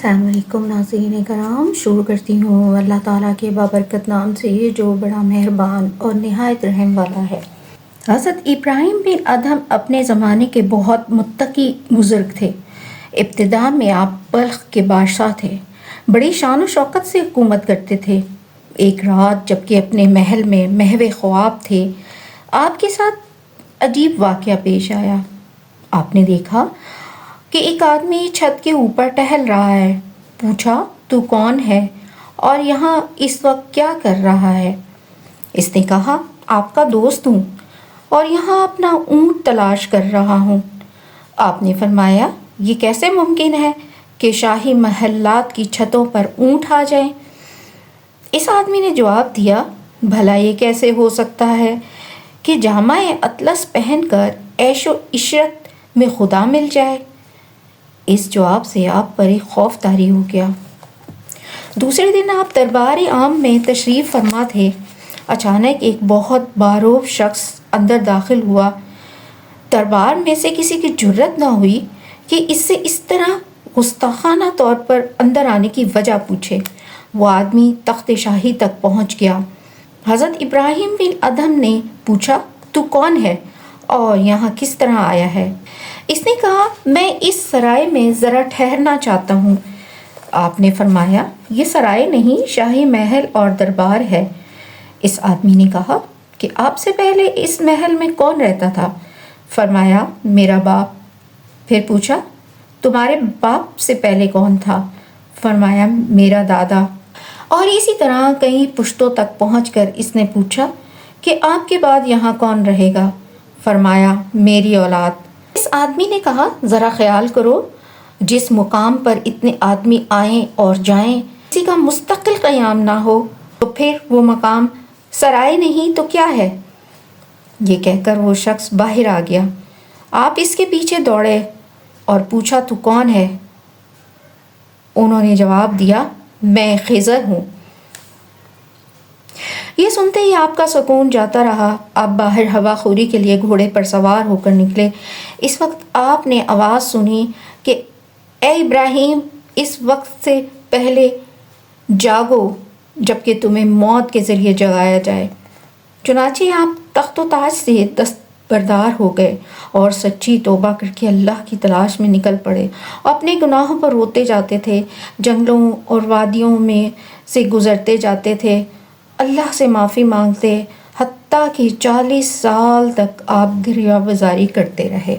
السلام علیکم ناظرین کرام، شروع کرتی ہوں اللہ تعالیٰ کے بابرکت نام سے جو بڑا مہربان اور نہایت رحم والا ہے۔ حضرت ابراہیم بن ادہم اپنے زمانے کے بہت متقی بزرگ تھے۔ ابتدا میں آپ بلخ کے بادشاہ تھے، بڑی شان و شوکت سے حکومت کرتے تھے۔ ایک رات جبکہ اپنے محل میں محو خواب تھے، آپ کے ساتھ عجیب واقعہ پیش آیا۔ آپ نے دیکھا کہ ایک آدمی چھت کے اوپر ٹہل رہا ہے۔ پوچھا، تو کون ہے اور یہاں اس وقت کیا کر رہا ہے؟ اس نے کہا، آپ کا دوست ہوں اور یہاں اپنا اونٹ تلاش کر رہا ہوں۔ آپ نے فرمایا، یہ کیسے ممکن ہے کہ شاہی محلات کی چھتوں پر اونٹ آ جائیں؟ اس آدمی نے جواب دیا، بھلا یہ کیسے ہو سکتا ہے کہ جامہ اطلس پہن کر عیش و عشرت میں خدا مل جائے؟ اس جواب سے آپ پر ایک خوف طاری ہو گیا۔ دوسرے دن آپ دربار عام میں تشریف فرما تھے۔ اچانک ایک بہت باروب شخص اندر داخل ہوا۔ دربار میں سے کسی کی جرت نہ ہوئی کہ اس سے اس طرح گستاخانہ طور پر اندر آنے کی وجہ پوچھے۔ وہ آدمی تخت شاہی تک پہنچ گیا۔ حضرت ابراہیم بن ادہم نے پوچھا، تو کون ہے اور یہاں کس طرح آیا ہے؟ اس نے کہا، میں اس سرائے میں ذرا ٹھہرنا چاہتا ہوں۔ آپ نے فرمایا، یہ سرائے نہیں، شاہی محل اور دربار ہے۔ اس آدمی نے کہا کہ آپ سے پہلے اس محل میں کون رہتا تھا؟ فرمایا، میرا باپ۔ پھر پوچھا، تمہارے باپ سے پہلے کون تھا؟ فرمایا، میرا دادا۔ اور اسی طرح کئی پشتوں تک پہنچ کر اس نے پوچھا کہ آپ کے بعد یہاں کون رہے گا؟ فرمایا، میری اولاد۔ اس آدمی نے کہا، ذرا خیال کرو، جس مقام پر اتنے آدمی آئیں اور جائیں کسی کا مستقل قیام نہ ہو تو پھر وہ مقام سرائے نہیں تو کیا ہے؟ یہ کہہ کر وہ شخص باہر آ گیا۔ آپ اس کے پیچھے دوڑے اور پوچھا، تو کون ہے؟ انہوں نے جواب دیا، میں خضر ہوں۔ یہ سنتے ہی آپ کا سکون جاتا رہا۔ آپ باہر ہوا خوری کے لیے گھوڑے پر سوار ہو کر نکلے۔ اس وقت آپ نے آواز سنی کہ اے ابراہیم، اس وقت سے پہلے جاگو جبکہ تمہیں موت کے ذریعے جگایا جائے۔ چنانچہ آپ تخت و تاج سے دستبردار ہو گئے اور سچی توبہ کر کے اللہ کی تلاش میں نکل پڑے۔ اپنے گناہوں پر روتے جاتے تھے، جنگلوں اور وادیوں میں سے گزرتے جاتے تھے، اللہ سے معافی مانگتے، حتیٰ کہ 40 سال تک آپ گریہ بزاری کرتے رہے۔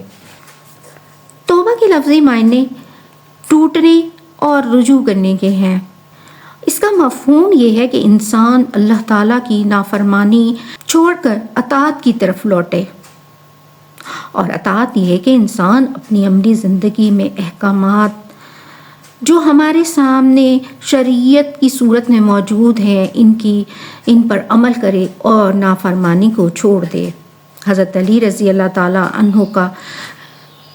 توبہ کے لفظی معنی ٹوٹنے اور رجوع کرنے کے ہیں۔ اس کا مفہوم یہ ہے کہ انسان اللہ تعالیٰ کی نافرمانی چھوڑ کر اطاعت کی طرف لوٹے، اور اطاعت یہ ہے کہ انسان اپنی عملی زندگی میں احکامات جو ہمارے سامنے شریعت کی صورت میں موجود ہیں ان پر عمل کرے اور نافرمانی کو چھوڑ دے۔ حضرت علی رضی اللہ تعالیٰ عنہ کا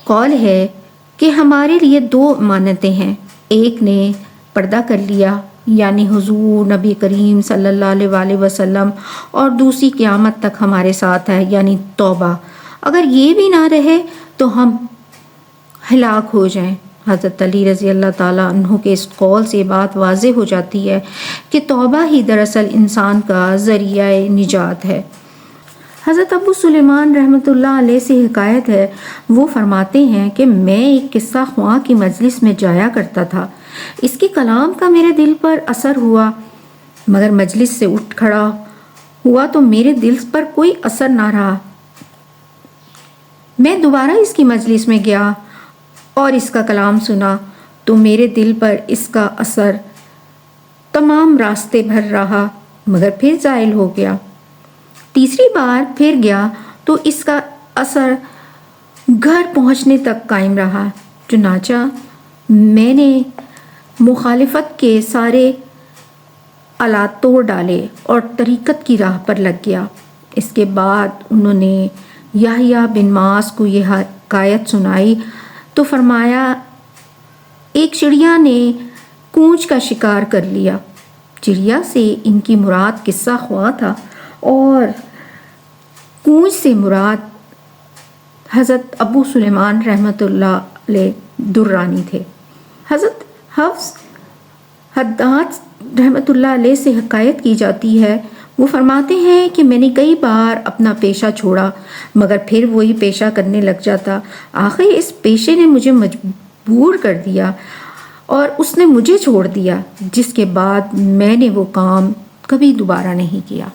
قول ہے کہ ہمارے لیے 2 امانتیں ہیں، ایک نے پردہ کر لیا یعنی حضور نبی کریم صلی اللہ علیہ وآلہ وسلم، اور دوسری قیامت تک ہمارے ساتھ ہے یعنی توبہ۔ اگر یہ بھی نہ رہے تو ہم ہلاک ہو جائیں۔ حضرت علی رضی اللہ تعالیٰ عنہ کے اس قول سے بات واضح ہو جاتی ہے کہ توبہ ہی دراصل انسان کا ذریعہ نجات ہے۔ حضرت ابو سلیمان رحمۃ اللہ علیہ سے حکایت ہے، وہ فرماتے ہیں کہ میں ایک قصہ خواں کی مجلس میں جایا کرتا تھا۔ اس کے کلام کا میرے دل پر اثر ہوا، مگر مجلس سے اٹھ کھڑا ہوا تو میرے دل پر کوئی اثر نہ رہا۔ میں دوبارہ اس کی مجلس میں گیا اور اس کا کلام سنا تو میرے دل پر اس کا اثر تمام راستے بھر رہا مگر پھر زائل ہو گیا۔ تیسری بار پھر گیا تو اس کا اثر گھر پہنچنے تک قائم رہا۔ چنانچہ میں نے مخالفت کے سارے آلات توڑ ڈالے اور طریقت کی راہ پر لگ گیا۔ اس کے بعد انہوں نے یحییٰ بن معاذ کو یہ حکایت سنائی تو فرمایا، ایک چڑیا نے کونچ کا شکار کر لیا۔ چڑیا سے ان کی مراد قصہ خواں تھا اور کونچ سے مراد حضرت ابو سلیمان رحمۃ اللہ علیہ درانی تھے۔ حضرت حفظ حداد رحمۃ اللہ علیہ سے حکایت کی جاتی ہے، وہ فرماتے ہیں کہ میں نے کئی بار اپنا پیشہ چھوڑا مگر پھر وہی پیشہ کرنے لگ جاتا، آخر اس پیشے نے مجھے مجبور کر دیا اور اس نے مجھے چھوڑ دیا، جس کے بعد میں نے وہ کام کبھی دوبارہ نہیں کیا۔